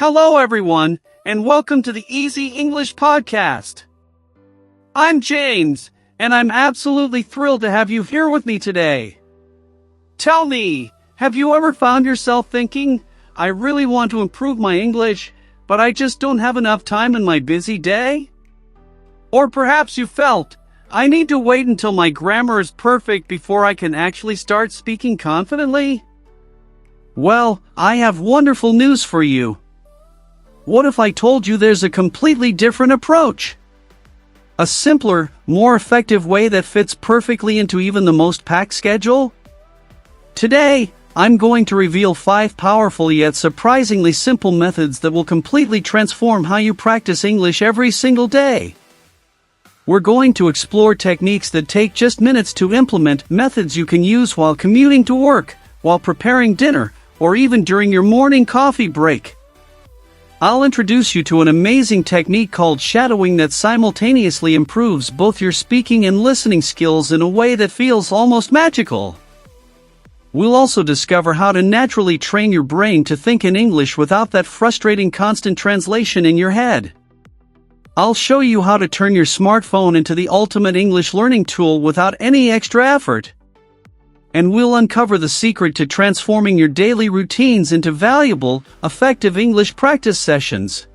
Hello everyone, and welcome to the Easy English Podcast. I'm James, and I'm absolutely thrilled to have you here with me today. Tell me, have you ever found yourself thinking, I really want to improve my English, but I just don't have enough time in my busy day? Or perhaps you felt, I need to wait until my grammar is perfect before I can actually start speaking confidently? Well, I have wonderful news for you. What if I told you there's a completely different approach? A simpler, more effective way that fits perfectly into even the most packed schedule? Today, I'm going to reveal 5 powerful yet surprisingly simple methods that will completely transform how you practice English every single day. We're going to explore techniques that take just minutes to implement, methods you can use while commuting to work, while preparing dinner, or even during your morning coffee break. I'll introduce you to an amazing technique called shadowing that simultaneously improves both your speaking and listening skills in a way that feels almost magical. We'll also discover how to naturally train your brain to think in English without that frustrating constant translation in your head. I'll show you how to turn your smartphone into the ultimate English learning tool without any extra effort. And we'll uncover the secret to transforming your daily routines into valuable, effective English practice sessions.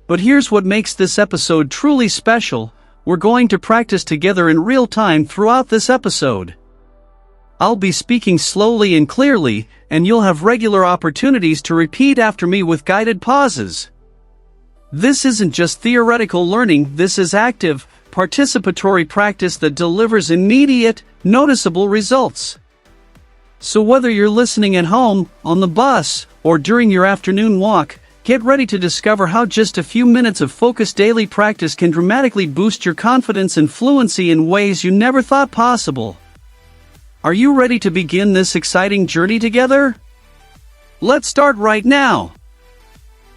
But here's what makes this episode truly special. We're going to practice together in real time throughout this episode. I'll be speaking slowly and clearly, and you'll have regular opportunities to repeat after me with guided pauses. This isn't just theoretical learning, this is active, participatory practice that delivers immediate, noticeable results. So whether you're listening at home, on the bus, or during your afternoon walk, get ready to discover how just a few minutes of focused daily practice can dramatically boost your confidence and fluency in ways you never thought possible. Are you ready to begin this exciting journey together? Let's start right now.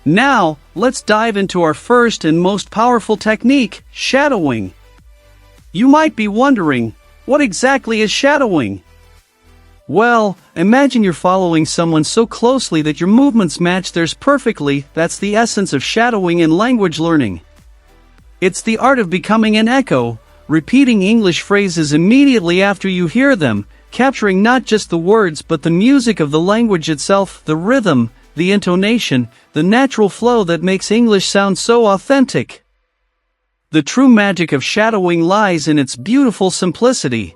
Now, let's dive into our first and most powerful technique, shadowing. You might be wondering, what exactly is shadowing? Well, imagine you're following someone so closely that your movements match theirs perfectly. That's the essence of shadowing in language learning. It's the art of becoming an echo, repeating English phrases immediately after you hear them, capturing not just the words but the music of the language itself, the rhythm, the intonation, the natural flow that makes English sound so authentic. The true magic of shadowing lies in its beautiful simplicity.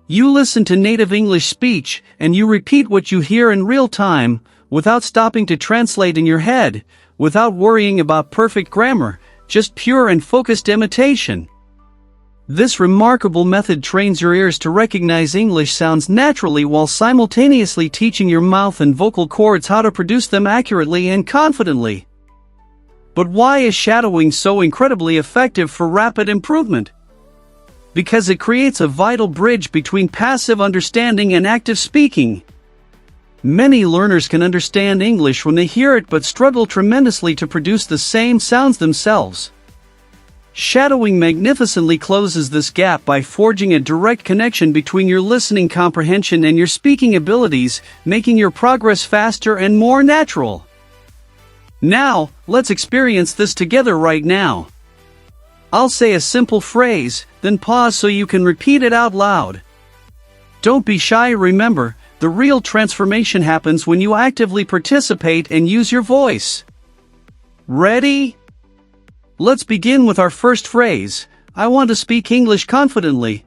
You listen to native English speech, and you repeat what you hear in real time, without stopping to translate in your head, without worrying about perfect grammar, just pure and focused imitation. This remarkable method trains your ears to recognize English sounds naturally while simultaneously teaching your mouth and vocal cords how to produce them accurately and confidently. But why is shadowing so incredibly effective for rapid improvement? Because it creates a vital bridge between passive understanding and active speaking. Many learners can understand English when they hear it but struggle tremendously to produce the same sounds themselves. Shadowing magnificently closes this gap by forging a direct connection between your listening comprehension and your speaking abilities, making your progress faster and more natural. Now, let's experience this together right now. I'll say a simple phrase, then pause so you can repeat it out loud. Don't be shy, remember, the real transformation happens when you actively participate and use your voice. Ready? Let's begin with our first phrase. I want to speak English confidently.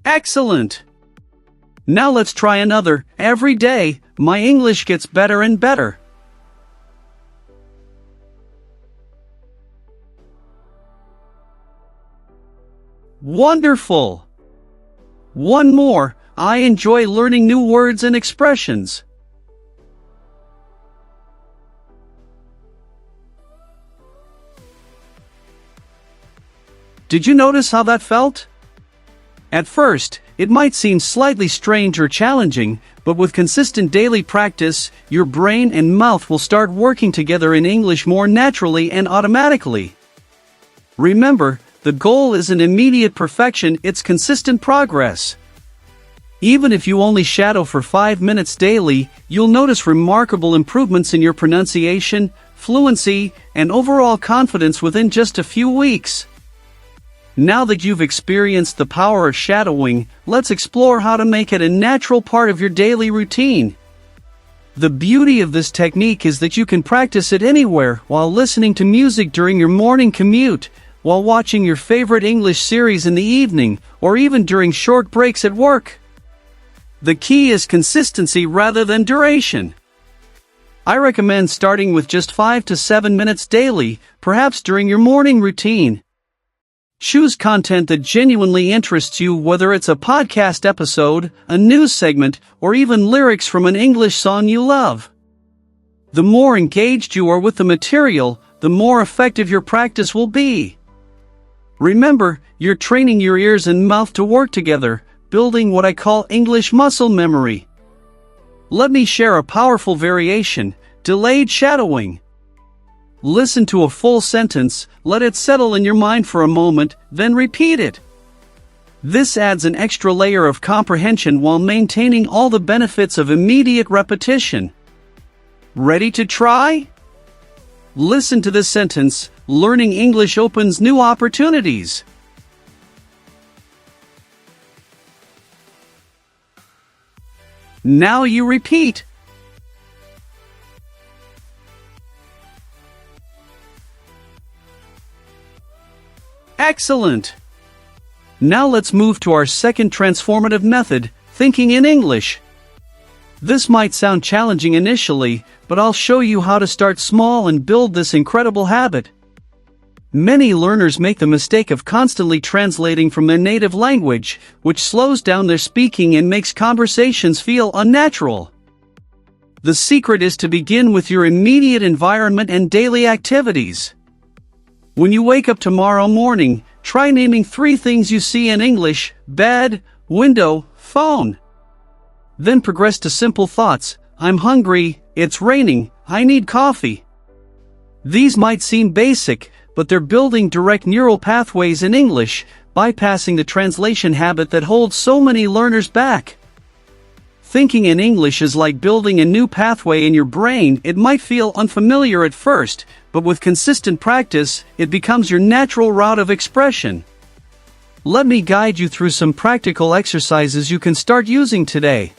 Excellent! Now let's try another. Every day, my English gets better and better. Wonderful! One more. I enjoy learning new words and expressions. Did you notice how that felt? At first, it might seem slightly strange or challenging, but with consistent daily practice, your brain and mouth will start working together in English more naturally and automatically. Remember, the goal isn't immediate perfection, it's consistent progress. Even if you only shadow for 5 minutes daily, you'll notice remarkable improvements in your pronunciation, fluency, and overall confidence within just a few weeks. Now that you've experienced the power of shadowing, let's explore how to make it a natural part of your daily routine. The beauty of this technique is that you can practice it anywhere, while listening to music during your morning commute, while watching your favorite English series in the evening, or even during short breaks at work. The key is consistency rather than duration. I recommend starting with just 5 to 7 minutes daily, perhaps during your morning routine. Choose content that genuinely interests you, whether it's a podcast episode, a news segment, or even lyrics from an English song you love. The more engaged you are with the material, the more effective your practice will be. Remember, you're training your ears and mouth to work together, building what I call English muscle memory. Let me share a powerful variation: delayed shadowing. Listen to a full sentence, let it settle in your mind for a moment, then repeat it. This adds an extra layer of comprehension while maintaining all the benefits of immediate repetition. Ready to try? Listen to this sentence: learning English opens new opportunities. Now you repeat. Excellent! Now let's move to our second transformative method, thinking in English. This might sound challenging initially, but I'll show you how to start small and build this incredible habit. Many learners make the mistake of constantly translating from their native language, which slows down their speaking and makes conversations feel unnatural. The secret is to begin with your immediate environment and daily activities. When you wake up tomorrow morning, try naming 3 things you see in English: bed, window, phone. Then progress to simple thoughts: I'm hungry, it's raining, I need coffee. These might seem basic, but they're building direct neural pathways in English, bypassing the translation habit that holds so many learners back. Thinking in English is like building a new pathway in your brain. It might feel unfamiliar at first, but with consistent practice, it becomes your natural route of expression. Let me guide you through some practical exercises you can start using today.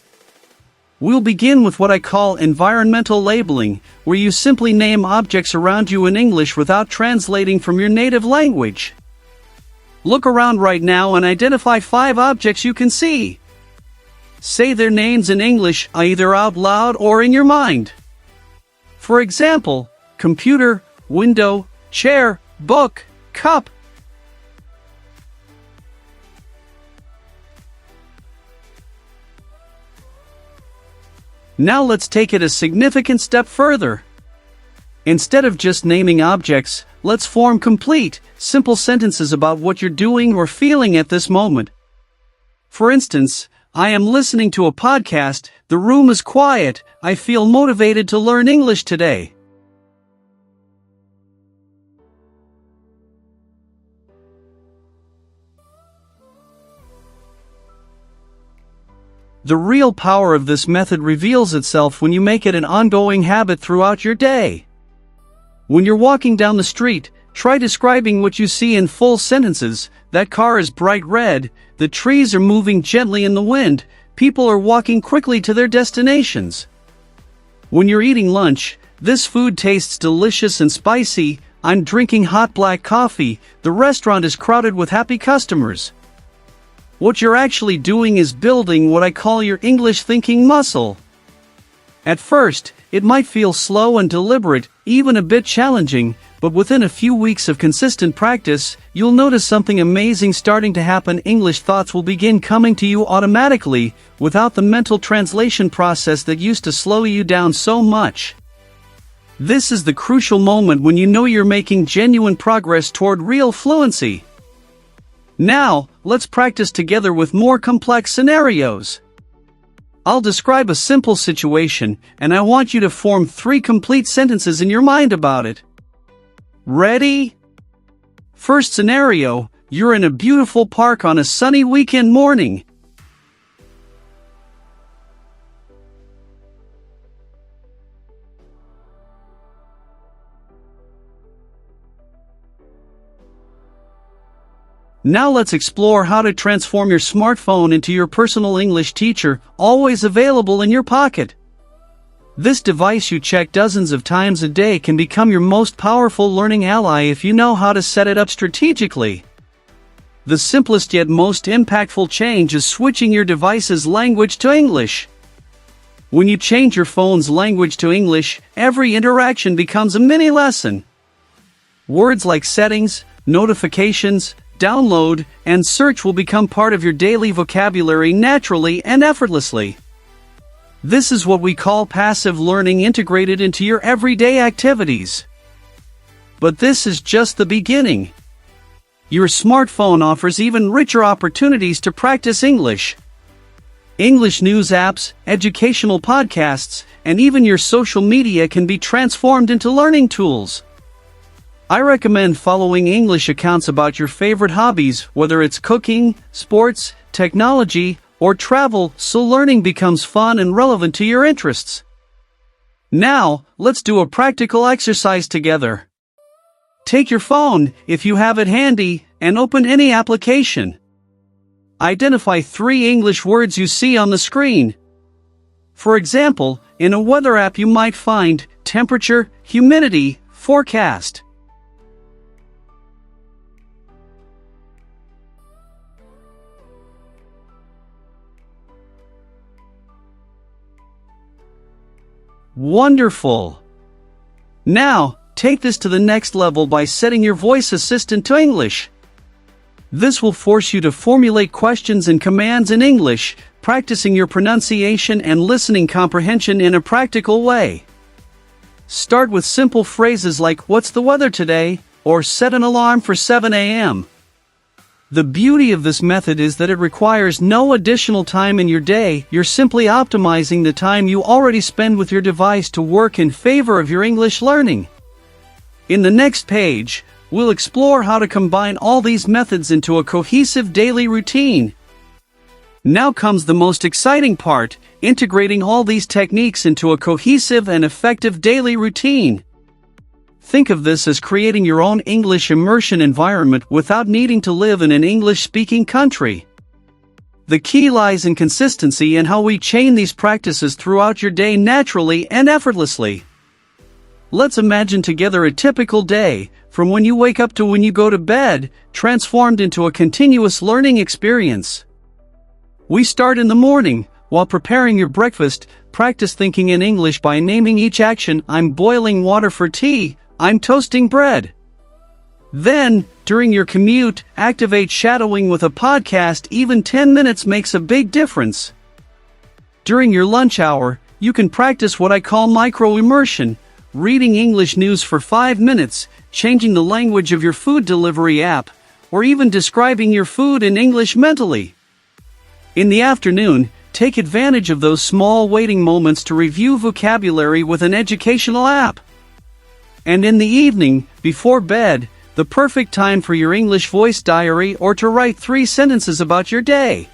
We'll begin with what I call environmental labeling, where you simply name objects around you in English without translating from your native language. Look around right now and identify 5 objects you can see. Say their names in English, either out loud or in your mind. For example, computer, window, chair, book, cup. Now let's take it a significant step further. Instead of just naming objects, let's form complete, simple sentences about what you're doing or feeling at this moment. For instance, I am listening to a podcast, the room is quiet, I feel motivated to learn English today. The real power of this method reveals itself when you make it an ongoing habit throughout your day. When you're walking down the street, try describing what you see in full sentences. That car is bright red, the trees are moving gently in the wind, people are walking quickly to their destinations. When you're eating lunch, this food tastes delicious and spicy, I'm drinking hot black coffee, the restaurant is crowded with happy customers. What you're actually doing is building what I call your English thinking muscle. At first, it might feel slow and deliberate, even a bit challenging, but within a few weeks of consistent practice, you'll notice something amazing starting to happen. English thoughts will begin coming to you automatically, without the mental translation process that used to slow you down so much. This is the crucial moment when you know you're making genuine progress toward real fluency. Now, let's practice together with more complex scenarios. I'll describe a simple situation, and I want you to form 3 complete sentences in your mind about it. Ready? First scenario, you're in a beautiful park on a sunny weekend morning. Now let's explore how to transform your smartphone into your personal English teacher, always available in your pocket. This device you check dozens of times a day can become your most powerful learning ally if you know how to set it up strategically. The simplest yet most impactful change is switching your device's language to English. When you change your phone's language to English, every interaction becomes a mini lesson. Words like settings, notifications, download, and search will become part of your daily vocabulary naturally and effortlessly. This is what we call passive learning integrated into your everyday activities. But this is just the beginning. Your smartphone offers even richer opportunities to practice English. English news apps, educational podcasts, and even your social media can be transformed into learning tools. I recommend following English accounts about your favorite hobbies, whether it's cooking, sports, technology, or travel, so learning becomes fun and relevant to your interests. Now, let's do a practical exercise together. Take your phone, if you have it handy, and open any application. Identify 3 English words you see on the screen. For example, in a weather app you might find temperature, humidity, forecast. Wonderful! Now, take this to the next level by setting your voice assistant to English. This will force you to formulate questions and commands in English, practicing your pronunciation and listening comprehension in a practical way. Start with simple phrases like "What's the weather today?" or "Set an alarm for 7 a.m." The beauty of this method is that it requires no additional time in your day. You're simply optimizing the time you already spend with your device to work in favor of your English learning. In the next page, we'll explore how to combine all these methods into a cohesive daily routine. Now comes the most exciting part, integrating all these techniques into a cohesive and effective daily routine. Think of this as creating your own English immersion environment without needing to live in an English-speaking country. The key lies in consistency and how we chain these practices throughout your day naturally and effortlessly. Let's imagine together a typical day, from when you wake up to when you go to bed, transformed into a continuous learning experience. We start in the morning. While preparing your breakfast, practice thinking in English by naming each action. I'm boiling water for tea. I'm toasting bread. Then, during your commute, activate shadowing with a podcast. Even 10 minutes makes a big difference. During your lunch hour, you can practice what I call micro-immersion, reading English news for 5 minutes, changing the language of your food delivery app, or even describing your food in English mentally. In the afternoon, take advantage of those small waiting moments to review vocabulary with an educational app. And in the evening, before bed, the perfect time for your English voice diary or to write 3 sentences about your day.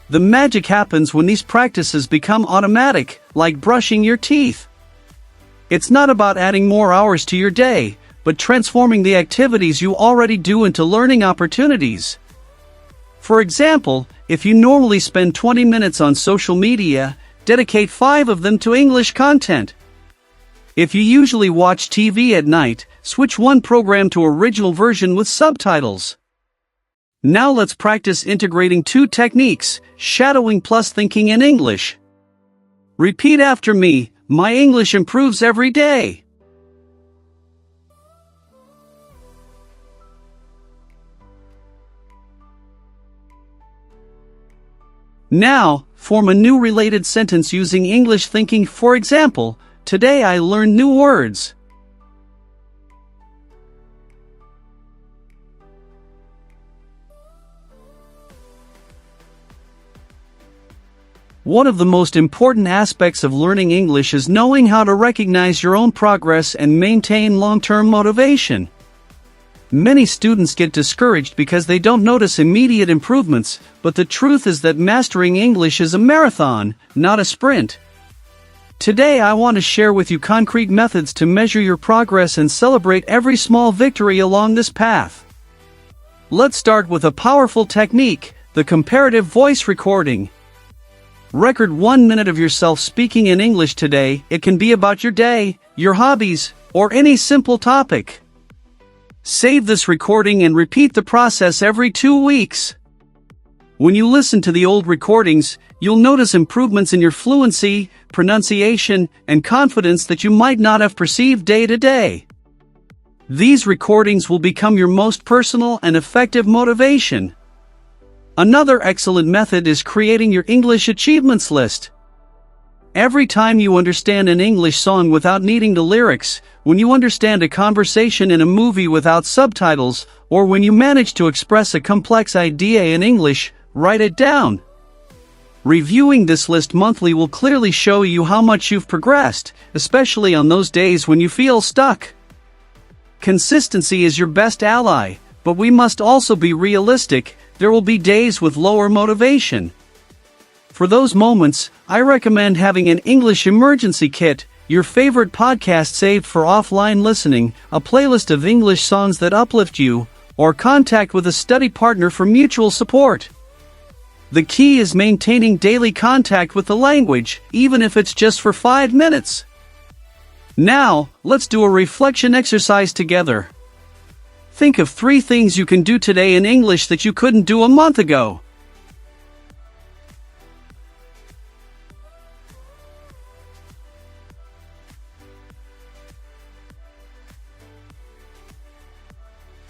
The magic happens when these practices become automatic, like brushing your teeth. It's not about adding more hours to your day, but transforming the activities you already do into learning opportunities. For example, if you normally spend 20 minutes on social media, dedicate 5 of them to English content. If you usually watch TV at night, switch one program to original version with subtitles. Now let's practice integrating 2 techniques, shadowing plus thinking in English. Repeat after me, my English improves every day. Now, form a new related sentence using English thinking. For example, today I learned new words. One of the most important aspects of learning English is knowing how to recognize your own progress and maintain long-term motivation. Many students get discouraged because they don't notice immediate improvements, but the truth is that mastering English is a marathon, not a sprint. Today I want to share with you concrete methods to measure your progress and celebrate every small victory along this path. Let's start with a powerful technique, the comparative voice recording. Record 1 minute of yourself speaking in English today. It can be about your day, your hobbies, or any simple topic. Save this recording and repeat the process every 2 weeks. When you listen to the old recordings, you'll notice improvements in your fluency, pronunciation, and confidence that you might not have perceived day to day. These recordings will become your most personal and effective motivation. Another excellent method is creating your English achievements list. Every time you understand an English song without needing the lyrics, when you understand a conversation in a movie without subtitles, or when you manage to express a complex idea in English, write it down. Reviewing this list monthly will clearly show you how much you've progressed, especially on those days when you feel stuck. Consistency is your best ally, but we must also be realistic. There will be days with lower motivation. For those moments, I recommend having an English emergency kit, your favorite podcast saved for offline listening, a playlist of English songs that uplift you, or contact with a study partner for mutual support. The key is maintaining daily contact with the language, even if it's just for 5 minutes. Now, let's do a reflection exercise together. Think of 3 things you can do today in English that you couldn't do a month ago.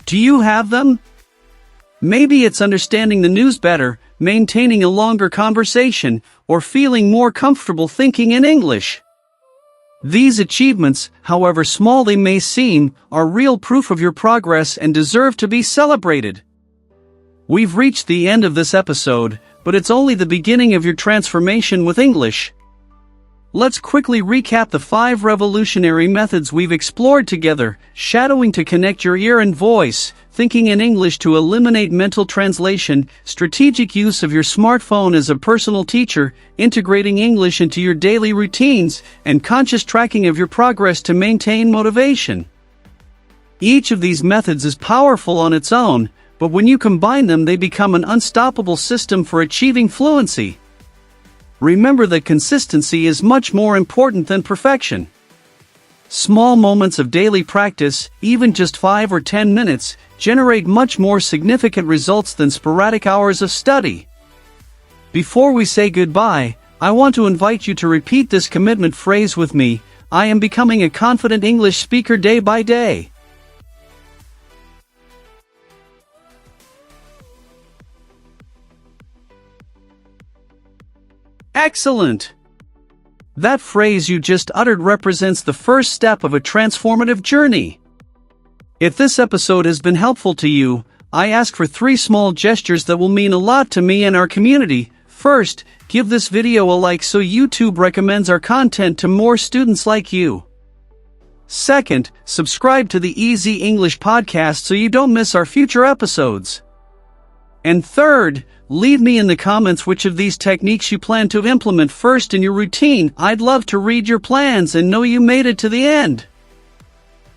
Do you have them? Maybe it's understanding the news better, maintaining a longer conversation, or feeling more comfortable thinking in English. These achievements, however small they may seem, are real proof of your progress and deserve to be celebrated. We've reached the end of this episode, but it's only the beginning of your transformation with English. Let's quickly recap the 5 revolutionary methods we've explored together: shadowing to connect your ear and voice, thinking in English to eliminate mental translation, strategic use of your smartphone as a personal teacher, integrating English into your daily routines, and conscious tracking of your progress to maintain motivation. Each of these methods is powerful on its own, but when you combine them, they become an unstoppable system for achieving fluency. Remember that consistency is much more important than perfection. Small moments of daily practice, even just 5 or 10 minutes, generate much more significant results than sporadic hours of study. Before we say goodbye, I want to invite you to repeat this commitment phrase with me: I am becoming a confident English speaker day by day. Excellent! That phrase you just uttered represents the first step of a transformative journey. If this episode has been helpful to you, I ask for 3 small gestures that will mean a lot to me and our community. First, give this video a like so YouTube recommends our content to more students like you. Second, subscribe to the Easy English podcast so you don't miss our future episodes. And third, leave me in the comments which of these techniques you plan to implement first in your routine. I'd love to read your plans and know you made it to the end.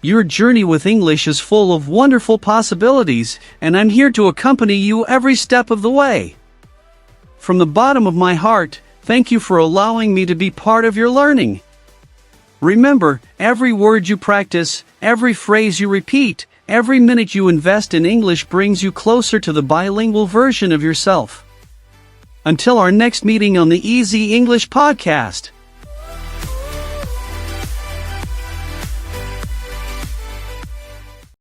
Your journey with English is full of wonderful possibilities, and I'm here to accompany you every step of the way. From the bottom of my heart, thank you for allowing me to be part of your learning. Remember, every word you practice, every phrase you repeat, every minute you invest in English brings you closer to the bilingual version of yourself. Until our next meeting on the Easy English podcast.